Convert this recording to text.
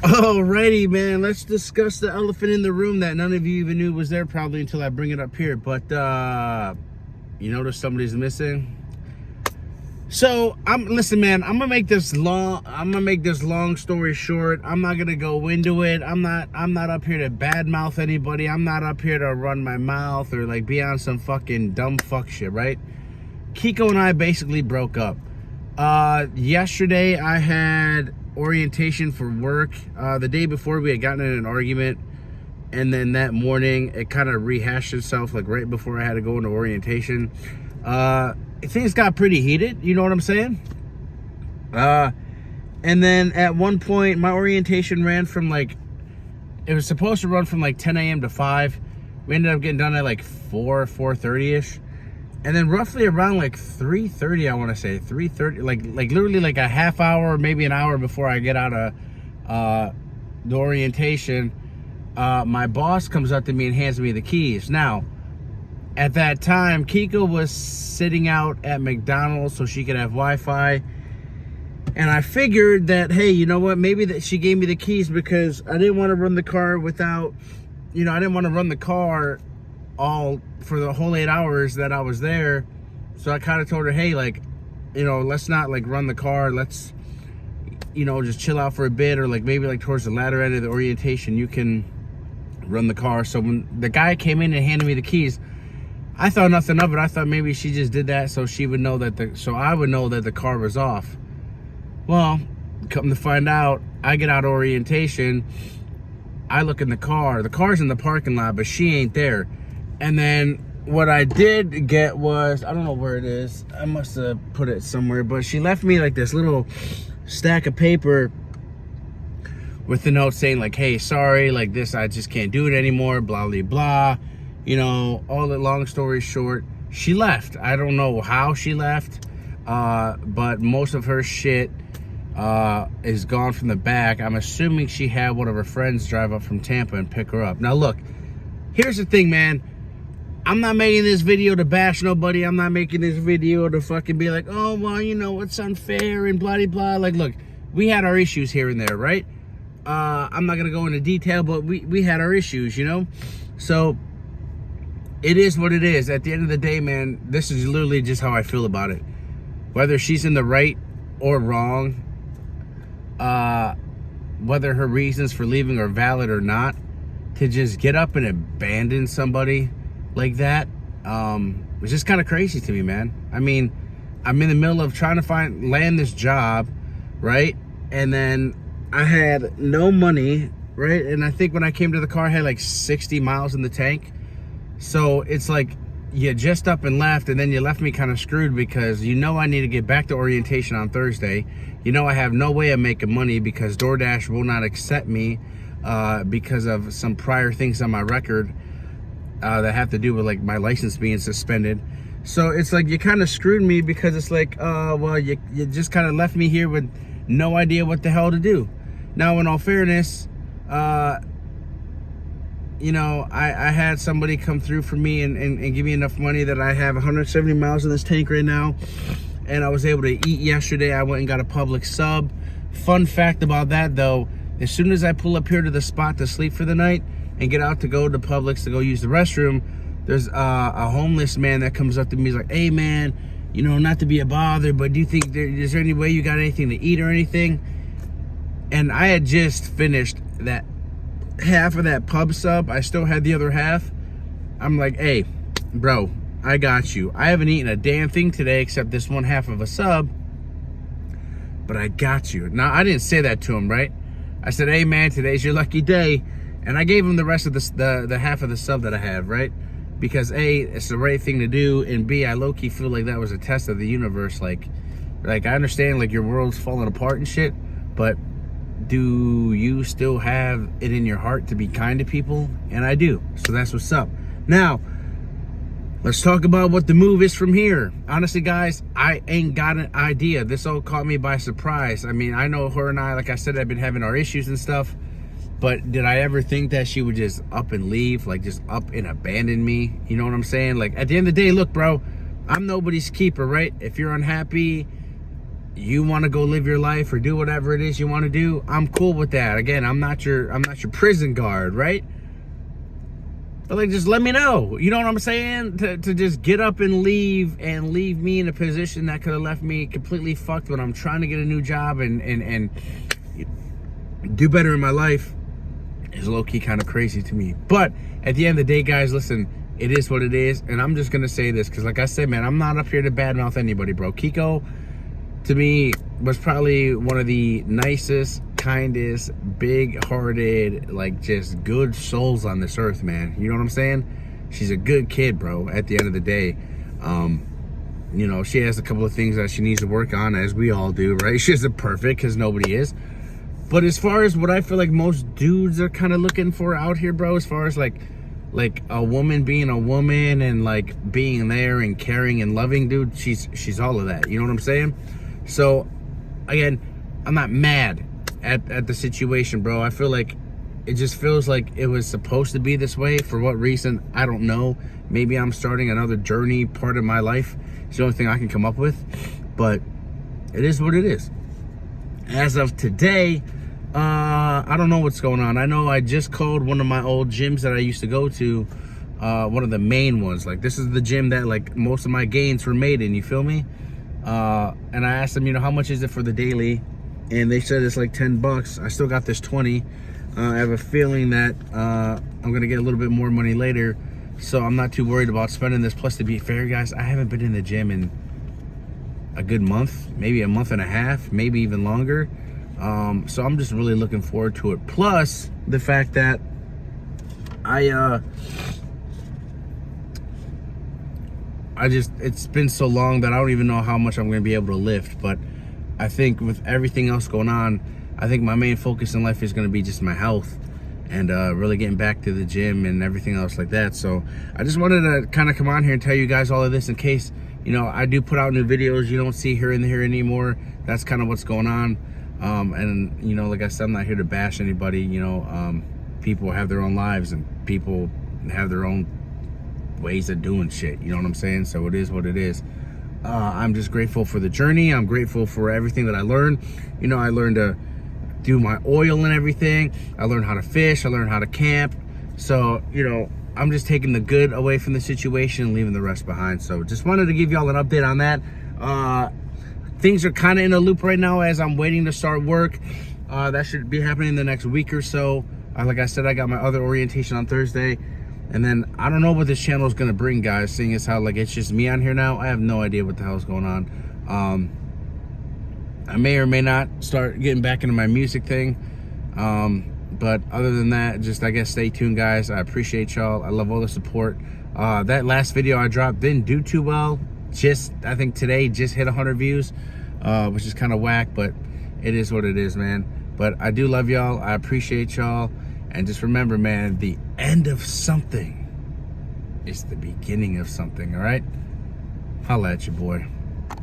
Alrighty, man. Let's discuss the elephant in the room that none of you even knew was there probably until I bring it up here. But you notice somebody's missing. So listen, man. I'm gonna make this long story short. I'm not gonna go into it. I'm not up here to badmouth anybody. I'm not up here to run my mouth or like be on some fucking dumb fuck shit, right? Kiko and I basically broke up. Yesterday I had orientation for work. The day before we had gotten in an argument, and then that morning it kind of rehashed itself, like right before I had to go into orientation. Things got pretty heated, you know what I'm saying? And then at one point my orientation ran from like, it was supposed to run from like 10 a.m. to 5. We ended up getting done at like 4:30ish. And then roughly around like 3:30, I want to say 3:30, like literally like a half hour, maybe an hour before I get out of the orientation, my boss comes up to me and hands me the keys. Now, at that time, Kiko was sitting out at McDonald's so she could have Wi-Fi. And I figured that, hey, you know what? Maybe that she gave me the keys because I didn't want to run the car without, I didn't want to run the car all for the whole 8 hours that I was there. So I kind of told her, hey, like, let's not like run the car. Let's, just chill out for a bit, or like maybe like towards the latter end of the orientation, you can run the car. So when the guy came in and handed me the keys, I thought nothing of it. I thought maybe she just did that so she would know that so I would know that the car was off. Well, come to find out, I get out of orientation. I look in the car. The car's in the parking lot, but she ain't there. And then what I did get was, I don't know where it is. I must have put it somewhere, but she left me like this little stack of paper with the note saying like, hey, sorry, like this, I just can't do it anymore, blah, blah, blah. All the long story short, she left. I don't know how she left, but most of her shit is gone from the back. I'm assuming she had one of her friends drive up from Tampa and pick her up. Now look, here's the thing, man. I'm not making this video to bash nobody. I'm not making this video to fucking be like, oh, well, it's unfair and blah, blah, blah. Like, look, we had our issues here and there, right? I'm not going to go into detail, but we had our issues, So it is what it is. At the end of the day, man, this is literally just how I feel about it. Whether she's in the right or wrong, whether her reasons for leaving are valid or not, to just get up and abandon somebody like that was just kind of crazy to me, man. I mean, I'm in the middle of trying to land this job, right? And then I had no money, right? And I think when I came to the car, I had like 60 miles in the tank. So it's like you just up and left, and then you left me kind of screwed because I need to get back to orientation on Thursday. I have no way of making money because DoorDash will not accept me because of some prior things on my record that have to do with like my license being suspended. So it's like you kind of screwed me because it's like, well, you just kind of left me here with no idea what the hell to do. Now, in all fairness, I had somebody come through for me and give me enough money that I have 170 miles in this tank right now. And I was able to eat yesterday. I went and got a Publix sub. Fun fact about that, though, as soon as I pull up here to the spot to sleep for the night and get out to go to Publix to go use the restroom, there's a homeless man that comes up to me. He's like, hey, man, not to be a bother, but do you think is there any way you got anything to eat or anything? And I had just finished that half of that pub sub. I still had the other half. I'm like, hey, bro, I got you. I haven't eaten a damn thing today except this one half of a sub, but I got you. Now, I didn't say that to him, right? I said, hey, man, today's your lucky day. And I gave him the rest of the half of the sub that I have, right? Because A, it's the right thing to do, and B, I low-key feel like that was a test of the universe. Like I understand like your world's falling apart and shit, but do you still have it in your heart to be kind to people? And I do. So that's what's up. Now, let's talk about what the move is from here. Honestly, guys, I ain't got an idea. This all caught me by surprise. I mean, I know her and I, like I said, have been having our issues and stuff. But did I ever think that she would just up and leave? Like, just up and abandon me? You know what I'm saying? Like, at the end of the day, look, bro, I'm nobody's keeper, right? If you're unhappy, you want to go live your life or do whatever it is you want to do, I'm cool with that. Again, I'm not your prison guard, right? But like, just let me know. You know what I'm saying? To just get up and leave me in a position that could have left me completely fucked when I'm trying to get a new job and do better in my life is low-key kind of crazy to me. But at the end of the day, guys, listen, it is what it is. And I'm just going to say this because, like I said, man, I'm not up here to badmouth anybody, bro. Kiko, to me, was probably one of the nicest, kindest, big-hearted, like, just good souls on this earth, man. You know what I'm saying? She's a good kid, bro, at the end of the day. You know, she has a couple of things that she needs to work on, as we all do, right? She isn't perfect, because nobody is. But as far as what I feel like most dudes are kind of looking for out here, bro, as far as like a woman being a woman and like being there and caring and loving, dude, she's all of that. You know what I'm saying? So again, I'm not mad at the situation, bro. I feel like it just feels like it was supposed to be this way. For what reason, I don't know. Maybe I'm starting another journey part of my life. It's the only thing I can come up with. But it is what it is. As of today, I don't know what's going on. I know I just called one of my old gyms that I used to go to, one of the main ones. Like, this is the gym that like most of my gains were made in, you feel me? And I asked them, you know, how much is it for the daily? And they said it's like $10. I still got this 20. I have a feeling that I'm gonna get a little bit more money later, so I'm not too worried about spending this. Plus, to be fair, guys, I haven't been in the gym in a good month, maybe a month and a half, maybe even longer. So I'm just really looking forward to it. Plus the fact that it's been so long that I don't even know how much I'm going to be able to lift. But I think with everything else going on, I think my main focus in life is going to be just my health and really getting back to the gym and everything else like that. So I just wanted to kind of come on here and tell you guys all of this in case, you know, I do put out new videos you don't see here and there anymore. That's kind of what's going on. And, you know, like I said, I'm not here to bash anybody. You know, people have their own lives and people have their own ways of doing shit. You know what I'm saying? So it is what it is. I'm just grateful for the journey. I'm grateful for everything that I learned. You know, I learned to do my oil and everything. I learned how to fish. I learned how to camp. So, you know, I'm just taking the good away from the situation and leaving the rest behind. So just wanted to give y'all an update on that. Things are kind of in a loop right now as I'm waiting to start work. That should be happening in the next week or so. Like I said, I got my other orientation on Thursday. And then I don't know what this channel is going to bring, guys, seeing as how like it's just me on here now. I have no idea what the hell is going on. I may or may not start getting back into my music thing. But other than that, just, I guess, stay tuned, guys. I appreciate y'all. I love all the support. That last video I dropped didn't do too well. I think today just hit 100 views, which is kind of whack, but it is what it is, man. But I do love y'all. I appreciate y'all. And just remember, man, the end of something is the beginning of something, all right? Holla at your boy.